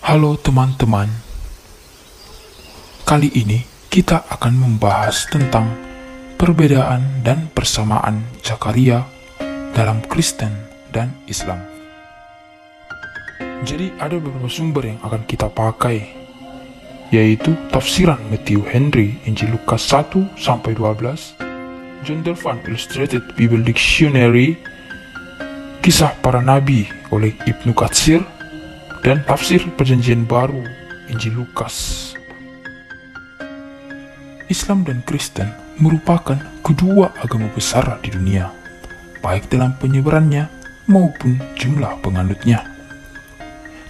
Halo teman-teman, kali ini kita akan membahas tentang perbedaan dan persamaan Zakaria dalam Kristen dan Islam. Jadi ada beberapa sumber yang akan kita pakai, yaitu tafsiran Matthew Henry Injil Lukas 1-12, John Dolphin Illustrated Bible Dictionary, Kisah Para Nabi oleh Ibnu Katsir, dan tafsir Perjanjian Baru Injil Lukas. Islam dan Kristen merupakan kedua agama besar di dunia, baik dalam penyebarannya maupun jumlah penganutnya.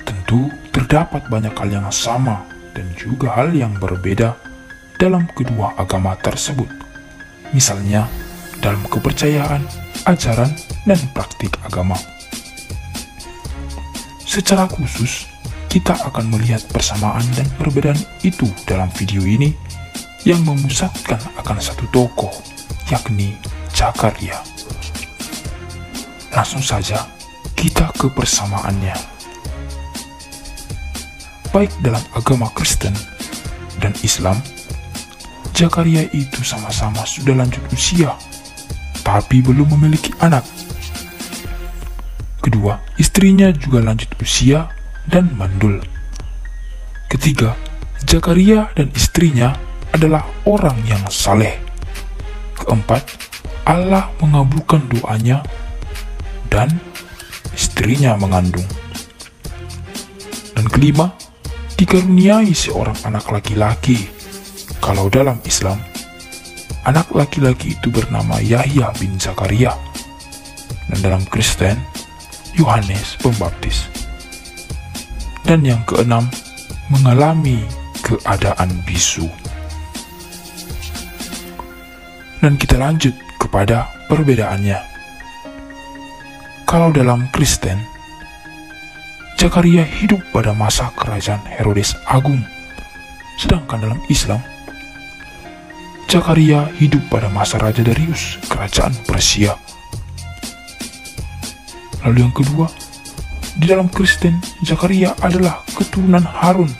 Tentu terdapat banyak hal yang sama dan juga hal yang berbeda dalam kedua agama tersebut. Misalnya dalam kepercayaan, ajaran, dan praktik agama. Secara khusus, kita akan melihat persamaan dan perbedaan itu dalam video ini yang memusatkan akan satu tokoh, yakni Zakaria. Langsung saja kita ke persamaannya. Baik dalam agama Kristen dan Islam, Zakaria itu sama-sama sudah lanjut usia, tapi belum memiliki anak. Kedua, istrinya juga lanjut usia dan mandul. Ketiga, Zakaria dan istrinya adalah orang yang saleh. Keempat, Allah mengabulkan doanya dan istrinya mengandung. Dan kelima, dikaruniai seorang anak laki-laki. Kalau dalam Islam, anak laki-laki itu bernama Yahya bin Zakaria, dan dalam Kristen, Yohanes Pembaptis. Dan yang keenam, mengalami keadaan bisu. Dan kita lanjut kepada perbedaannya. Kalau dalam Kristen, Zakaria hidup pada masa kerajaan Herodes Agung, sedangkan dalam Islam, Zakaria hidup pada masa Raja Darius, kerajaan Persia. Lalu yang kedua, di dalam Kristen, Zakaria adalah keturunan Harun,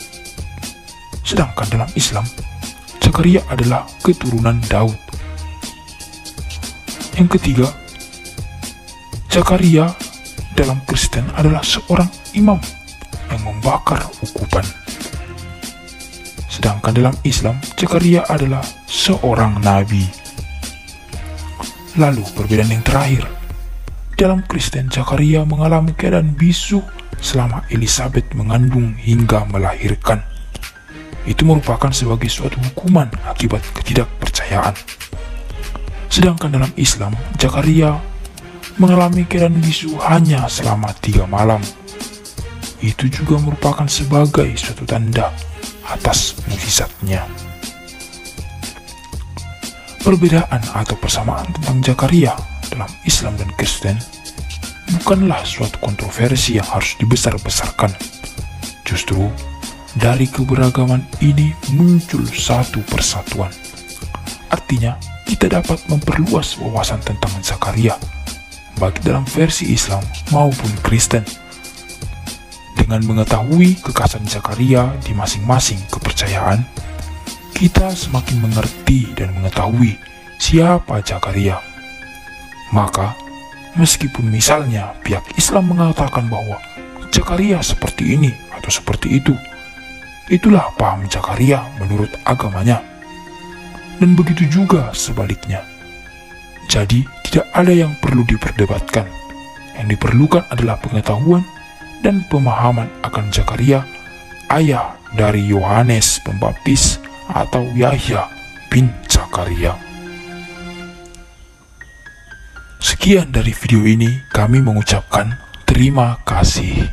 sedangkan dalam Islam, Zakaria adalah keturunan Daud. Yang ketiga, Zakaria dalam Kristen adalah seorang imam yang membakar ukupan, sedangkan dalam Islam, Zakaria adalah seorang nabi. Lalu perbedaan yang terakhir, dalam Kristen, Zakaria mengalami keadaan bisu selama Elizabeth mengandung hingga melahirkan. Itu merupakan sebagai suatu hukuman akibat ketidakpercayaan. Sedangkan dalam Islam, Zakaria mengalami keadaan bisu hanya selama 3 malam. Itu juga merupakan sebagai suatu tanda atas mukjizatnya. Perbedaan atau persamaan tentang Zakaria dalam Islam dan Kristen bukanlah suatu kontroversi yang harus dibesar-besarkan. Justru dari keberagaman ini muncul satu persatuan. Artinya, kita dapat memperluas wawasan tentang Zakaria, baik dalam versi Islam maupun Kristen. Dengan mengetahui kekhasan Zakaria di masing-masing kepercayaan, kita semakin mengerti dan mengetahui siapa Zakaria. Maka, meskipun misalnya pihak Islam mengatakan bahwa Zakaria seperti ini atau seperti itu, itulah paham Zakaria menurut agamanya. Dan begitu juga sebaliknya. Jadi, tidak ada yang perlu diperdebatkan. Yang diperlukan adalah pengetahuan dan pemahaman akan Zakaria, ayah dari Yohanes Pembaptis atau Yahya bin Zakaria. Sekian dari video ini, kami mengucapkan terima kasih.